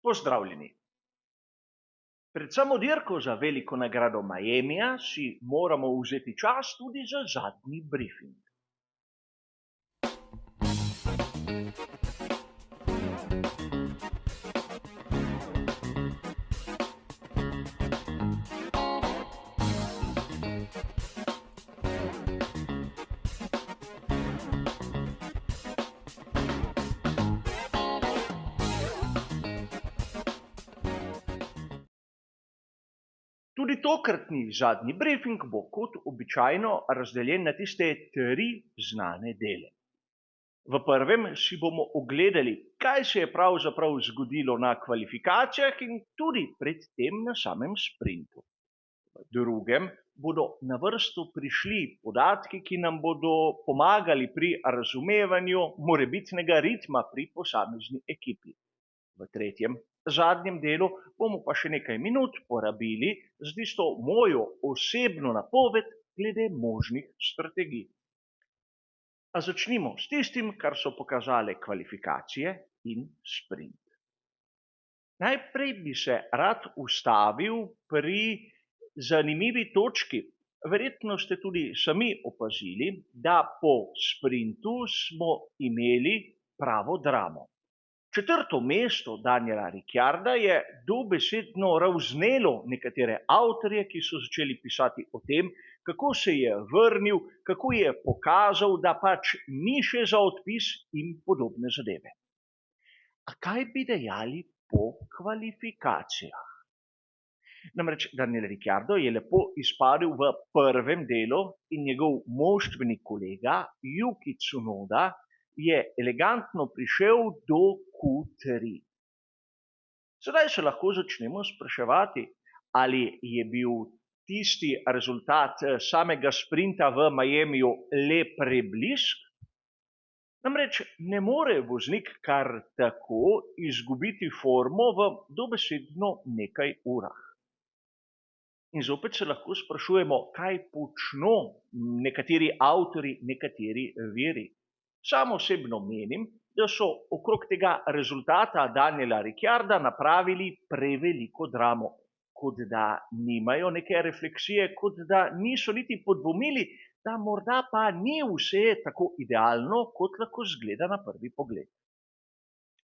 Pozdravljeni. Pred samo dirko za veliko nagrado Miamija si moramo vzeti čas tudi za zadnji brifing. Tudi tokratni zadnji brifing bo kot običajno razdeljen na tiste 3 znane dele. V prvem si bomo ogledali, kaj se je pravzaprav zgodilo na kvalifikacijah in tudi predtem na samem sprintu. V drugem bodo na vrsto prišli podatki, ki nam bodo pomagali pri razumevanju morebitnega ritma pri posamezni ekipi. V tretjem, zadnjem delu bomo pa še nekaj minut porabili z tisto mojo osebno napoved glede možnih strategij. A začnimo s tistim, kar so pokazale kvalifikacije in sprint. Najprej bi se rad ustavil pri zanimivi točki. Verjetno ste tudi sami opazili, da po sprintu smo imeli pravo dramo. 4. mesto Daniela Ricciarda je dobesedno ravznelo nekatere avtorje, ki so začeli pisati o tem, kako se je vrnil, kako je pokazal, da pač ni še za odpis in podobne zadeve. A kaj bi dejali po kvalifikacijah? Namreč Daniel Ricciardo je lepo izpadel v prvem delu in njegov moštveni kolega Yuki Tsunoda je elegantno prišel do Q3. Sedaj se lahko začnemo spraševati, ali je bil tisti rezultat samega sprinta v Miamiju le preblisk. Namreč ne more voznik kar tako izgubiti formo v dobesedno nekaj urah. In zopet se lahko sprašujemo, kaj počno nekateri avtorji, nekateri viri. Sam osebno menim, da so okrog tega rezultata Daniela Ricciarda napravili preveliko dramo, kot da nimajo neke refleksije, kot da niso niti podvomili, da morda pa ni vse tako idealno, kot lahko zgleda na prvi pogled.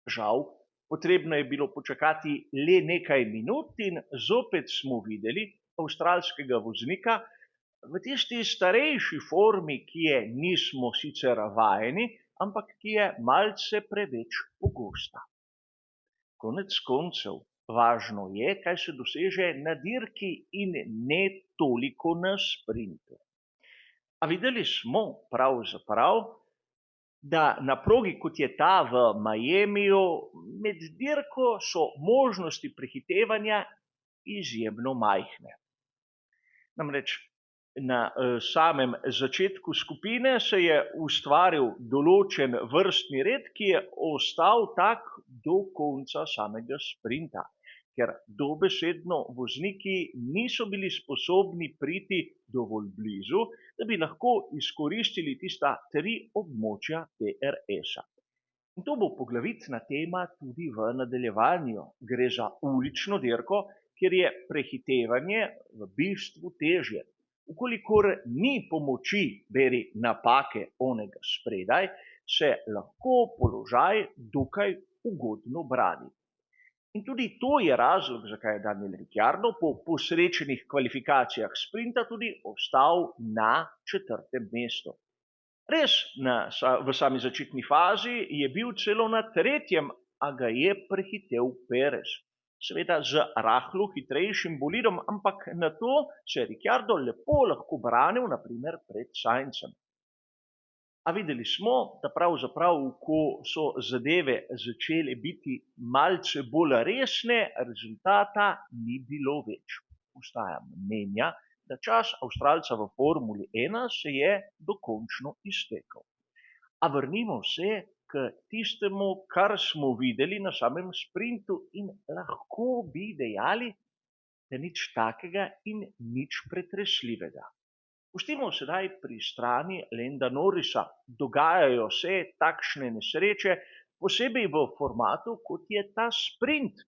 Žal, potrebno je bilo počakati le nekaj minut in zopet smo videli avstralskega voznika v tisti starejši formi, ki je nismo sicer vajeni, ampak ki je malce preveč pogosta. Konec koncev, važno je, kaj se doseže na dirki in ne toliko na sprintu. A videli smo pravzaprav, da na progi, kot je ta v Miamiju, med dirko so možnosti prehitevanja izjemno majhne. Namreč na samem začetku skupine se je ustvaril določen vrstni red, ki je ostal tak do konca samega sprinta, ker dobesedno vozniki niso bili sposobni priti dovolj blizu, da bi lahko izkoristili tista 3 območja DRS-a. In to bo poglavitna tema tudi v nadaljevanju. Gre za ulično dirko, kjer je prehitevanje v bistvu težje. Ukolikor ni pomoči, beri napake onega spredaj, se lahko položaj dokaj ugodno brani. In tudi to je razlog, zakaj je Daniel Ricciardo po posrečenih kvalifikacijah sprinta tudi ostal na 4. mestu. Res, v sami začetni fazi je bil celo na 3., a ga je prehitel Perez. Seveda z rahlo hitrejšim bolidom, ampak na to se je Ricciardo lepo lahko branil, naprimer pred Sainzem. A videli smo, da pravzaprav, ko so zadeve začele biti malce bolj resne, rezultata ni bilo več. Ostaja mnenja, da čas Avstralca v Formuli 1 se je dokončno iztekel. A vrnimo se k tistemu, kar smo videli na samem sprintu in lahko bi dejali, da nič takega in nič pretresljivega. Pustimo sedaj pri strani Landa Norrisa. Dogajajo se takšne nesreče, posebej v formatu, kot je ta sprint.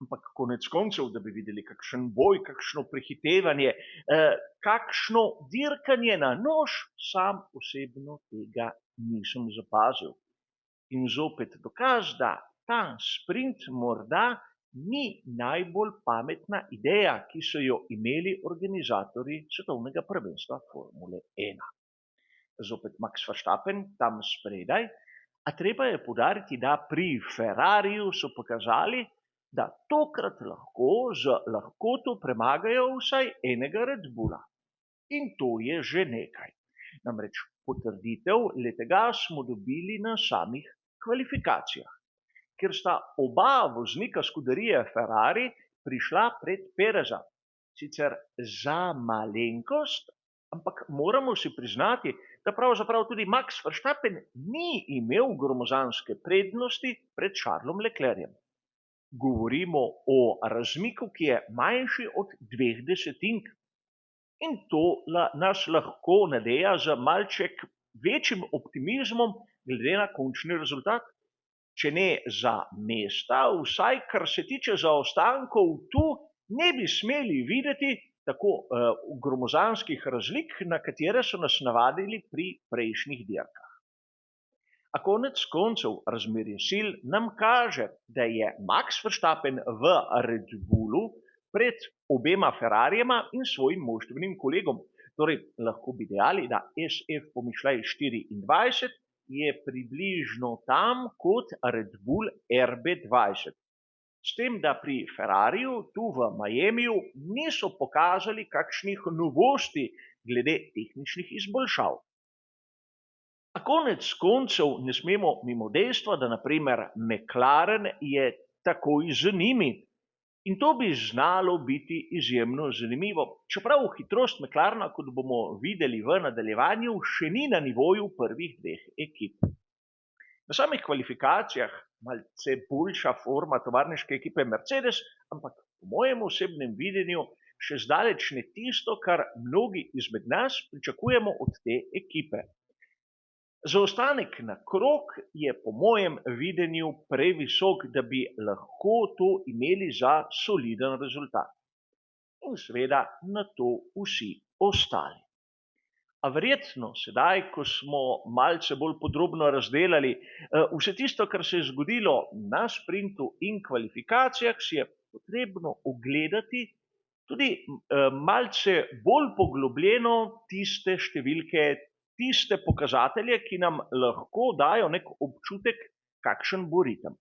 ampak konec koncev, da bi videli kakšen boj, kakšno prehitevanje, kakšno dirkanje na nož, sam osebno tega nisem zapazil. In zopet dokaz, da ta sprint morda ni najbolj pametna ideja, ki so jo imeli organizatorji svetovnega prvenstva Formule 1. Zopet Max Verstappen tam spredaj, a treba je poudariti, da pri Ferrariju so pokazali, da tokrat lahko z lahkoto premagajo vsaj enega Red Bulla. In to je že nekaj. Namreč potrditev letega smo dobili na samih kvalifikacijah, kjer sta oba voznika skuderije Ferrari prišla pred Pereza. Sicer za malenkost, ampak moramo si priznati, da pravzaprav tudi Max Verstappen ni imel gromozanske prednosti pred Charlesom Leclercem. Govorimo o razmiku, ki je manjši od 0,2. In to nas lahko nadeja z malček večjim optimizmom glede na končni rezultat. Če ne za mesta, vsaj kar se tiče zaostankov, tu ne bi smeli videti tako gromozanskih razlik, na katere so nas navadili pri prejšnjih dirkah. A konec koncev razmerje sil nam kaže, da je Max Verstappen v Red Bullu pred obema Ferrarijema in svojim moštvenim kolegom. Torej, lahko bi dejali, da SF pomišljaj 24 je približno tam kot Red Bull RB20. S tem, da pri Ferrariju tu v Miamiju niso pokazali kakšnih novosti glede tehničnih izboljšav. A konec koncev ne smemo mimo dejstva, da naprimer McLaren je takoj z njimi. In to bi znalo biti izjemno zanimivo, čeprav hitrost McLarena, kot bomo videli v nadaljevanju, še ni na nivoju prvih dveh ekip. Na samih kvalifikacijah malce boljša forma tovarniške ekipe Mercedes, ampak po mojem osebnem videnju še zdaleč ne tisto, kar mnogi izmed nas pričakujemo od te ekipe. Zaostanek na krog je po mojem videnju previsok, da bi lahko to imeli za soliden rezultat. In seveda na to vsi ostali. A verjetno sedaj, ko smo malce bolj podrobno razdelali vse tisto, kar se je zgodilo na sprintu in kvalifikacijah, si je potrebno ogledati tudi malce bolj poglobljeno tiste številke, tiste pokazatelje, ki nam lahko dajo nek občutek, kakšen bo ritem.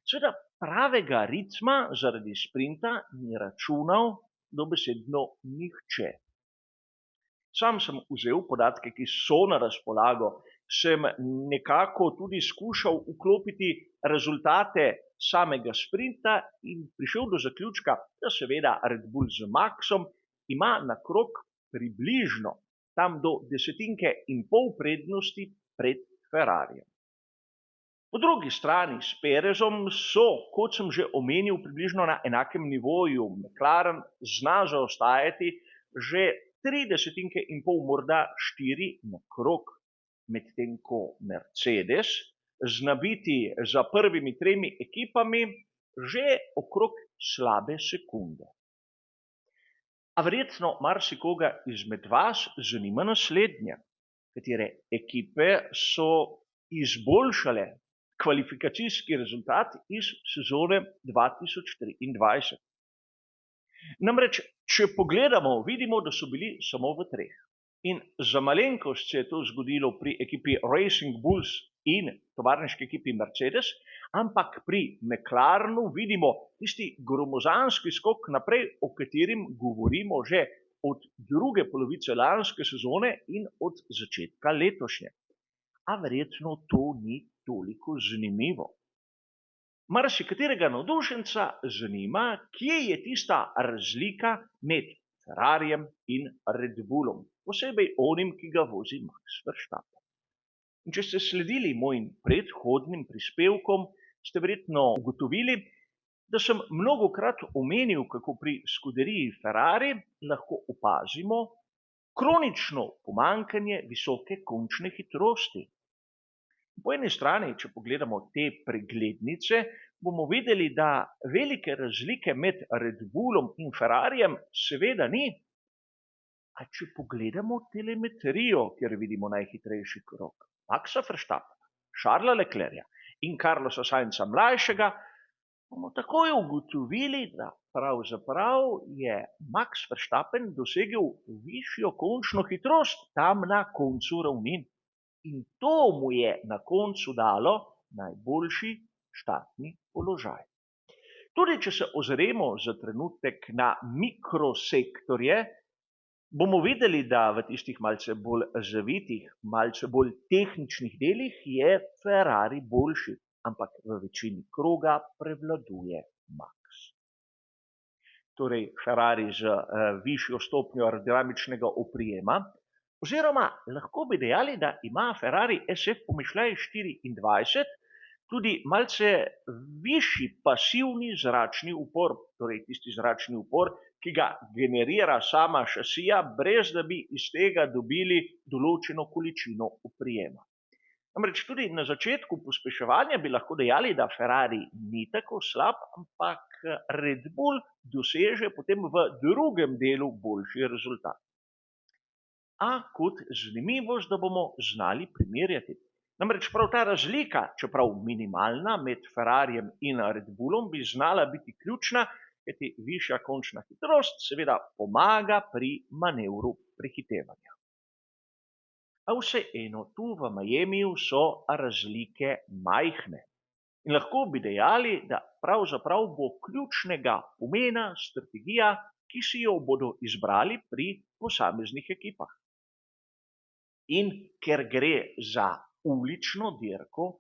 Seveda pravega ritma zaradi sprinta ni računal dobesedno nihče. Sam sem vzel podatke, ki so na razpolago, sem nekako tudi skušal vklopiti rezultate samega sprinta in prišel do zaključka, da seveda Red Bull z Maxom ima na krog približno tam do 0,1 prednosti pred Ferrarijem. Po drugi strani s Perezom so, kot sem že omenil, približno na enakem nivoju. McLaren zna zaostajati že 0,3, morda 4 na krog, medtem ko Mercedes zna biti za prvimi 3 ekipami že okrog slabe sekunde. A verjetno marsikoga izmed vas zanima naslednje, katere ekipe so izboljšale kvalifikacijski rezultat iz sezone 2023. Namreč, če pogledamo, vidimo, da so bili samo v 3. In za malenkost se je to zgodilo pri ekipi Racing Bulls in tovarniški ekipi Mercedes, ampak pri McLarenu vidimo tisti gromozanski skok naprej, o katerim govorimo že od druge polovice lanske sezone in od začetka letošnje. A verjetno to ni toliko zanimivo. Marsikaterega navdušenca zanima, kje je tista razlika med Ferrarijem in Red Bullom, posebej onim, ki ga vozi Max Verstappen. In če ste sledili mojim predhodnim prispevkom, ste verjetno ugotovili, da sem mnogokrat omenil, kako pri skuderiji Ferrari lahko opazimo kronično pomanjkanje visoke končne hitrosti. Po eni strani, če pogledamo te preglednice, bomo videli, da velike razlike med Red Bullom in Ferrarijem seveda ni. A če pogledamo telemetrijo, kjer vidimo najhitrejši krog Maxa Verstappena, Charlesa Leclerca in Carlosa Sainza mlajšega, bomo takoj ugotovili, da pravzaprav je Max Verstappen dosegel višjo končno hitrost tam na koncu ravnin. In to mu je na koncu dalo najboljši štartni položaj. Tudi če se ozremo za trenutek na mikrosektorje, bomo videli, da v tistih malce bolj zavitih, malce bolj tehničnih delih je Ferrari boljši, ampak v večini kroga prevladuje Max. Torej Ferrari z višjo stopnjo aerodinamičnega oprijema, oziroma lahko bi dejali, da ima Ferrari SF pomišljaj 24 tudi malce višji pasivni zračni upor, torej tisti zračni upor, ki ga generira sama šasija, brez da bi iz tega dobili določeno količino oprijema. Namreč tudi na začetku pospeševanja bi lahko dejali, da Ferrari ni tako slab, ampak Red Bull doseže potem v drugem delu boljši rezultat. A kot zanimivost, da bomo znali primerjati. Namreč prav ta razlika, čeprav minimalna med Ferrarijem in Red Bullom, bi znala biti ključna, kajti višja končna hitrost seveda pomaga pri manevru prehitevanja. A vseeno, tu v Miamiju so razlike majhne. In lahko bi dejali, da pravzaprav bo ključnega pomena strategija, ki si jo bodo izbrali pri posameznih ekipah. In ker gre za ulično dirko,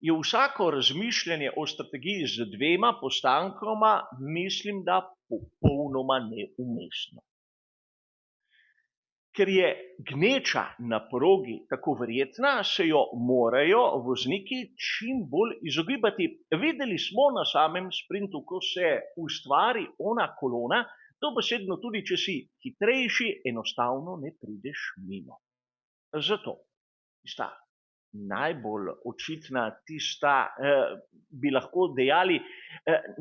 je vsako razmišljanje o strategiji z dvema postankoma, mislim, da popolnoma neumestno. Ker je gneča na progi tako verjetna, se jo morajo vozniki čim bolj izogibati. Videli smo na samem sprintu, ko se ustvari ona kolona, dobesedno tudi, če si hitrejši, enostavno ne prideš mimo. Zato tista najbolj očitna, tista, bi lahko dejali,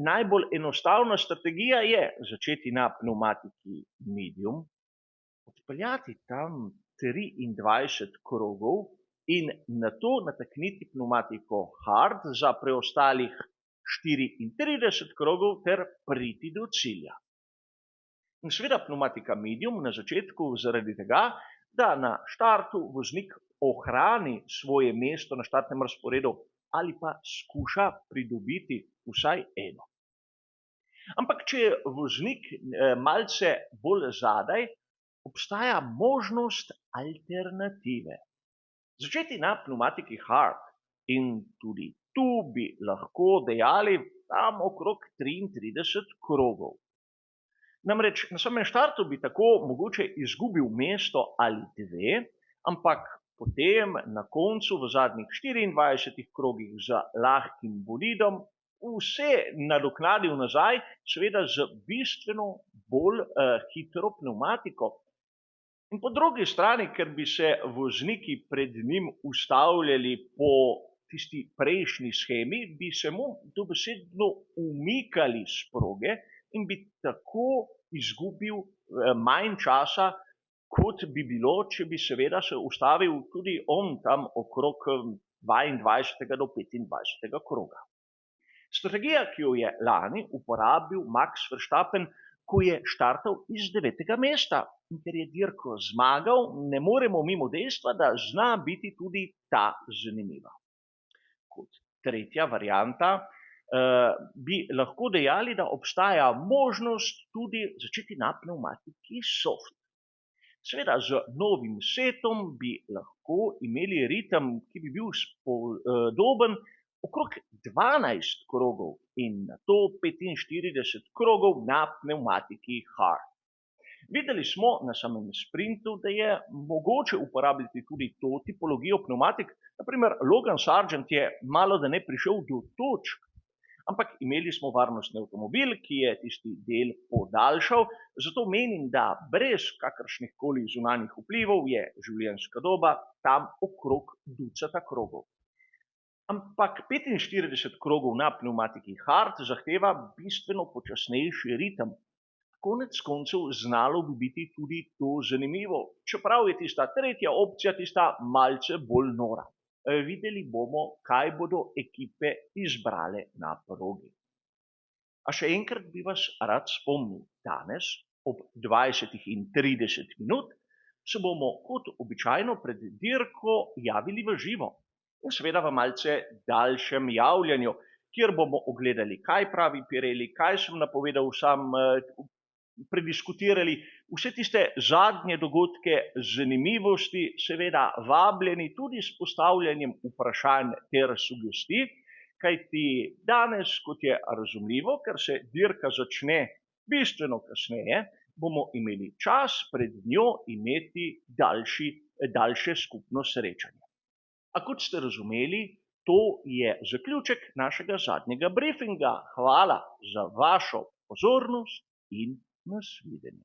najbolj enostavna strategija je začeti na pnevmatiki medium, odpeljati tam 23 krogov in nato natakniti pnevmatiko hard za preostalih 34 krogov ter priti do cilja. In seveda pnevmatika medium na začetku zaradi tega, da na štartu voznik ohrani svoje mesto na štartnem razporedu ali pa skuša pridobiti vsaj eno. Ampak če je voznik malce bolj zadaj, obstaja možnost alternative. Začeti na pnevmatiki hard in tudi tu bi lahko dejali tam okrog 33 krogov. Namreč na samem štartu bi tako mogoče izgubil mesto ali dve, ampak potem na koncu v zadnjih 24 krogih z lahkim bolidom vse nadoknadil nazaj, seveda z bistveno bolj hitro pnevmatiko. In po drugi strani, ker bi se vozniki pred njim ustavljali po tisti prejšnji shemi, bi se mu dobesedno umikali s proge in bi tako izgubil manj časa, kot bi bilo, če bi seveda se ustavil tudi on tam okrog 22. do 25. kroga. Strategija, ki jo je lani uporabil Max Verstappen, ko je štartal iz 9. mesta. In ker je dirko zmagal, ne moremo mimo dejstva, da zna biti tudi ta zanimiva. Kot tretja varianta bi lahko dejali, da obstaja možnost tudi začeti na pnevmatiki soft. Seveda z novim setom bi lahko imeli ritem, ki bi bil podoben okrog 12 krogov in nato 45 krogov na pnevmatiki hard. Videli smo na samem sprintu, da je mogoče uporabljati tudi to tipologijo pnevmatik. Naprimer, Logan Sargent je malo da ne prišel do točk, ampak imeli smo varnostni avtomobil, ki je tisti del podaljšal, zato menim, da brez kakršnih koli zunanjih vplivov je življenjska doba tam okrog ducata krogov. Ampak 45 krogov na pneumatiki hard zahteva bistveno počasnejši ritem. Konec koncev znalo bi biti tudi to zanimivo, čeprav je tista tretja opcija tista malce bolj nora. Videli bomo, kaj bodo ekipe izbrale na progi. A še enkrat bi vas rad spomnil, danes ob 20:30 se bomo kot običajno pred dirko javili v živo in seveda v malce daljšem javljanju, kjer bomo ogledali, kaj pravi Pirelli, kaj sem napovedal sam, prediskutirali vse tiste zadnje dogodke, zanimivosti, seveda vabljeni tudi s postavljanjem vprašanj ter sugestij, kajti danes, kot je razumljivo, ker se dirka začne bistveno kasneje, bomo imeli čas pred njo imeti daljše skupno srečanje. A kot ste razumeli, to je zaključek našega zadnjega briefinga. Hvala za vašo pozornost in nasvidenje.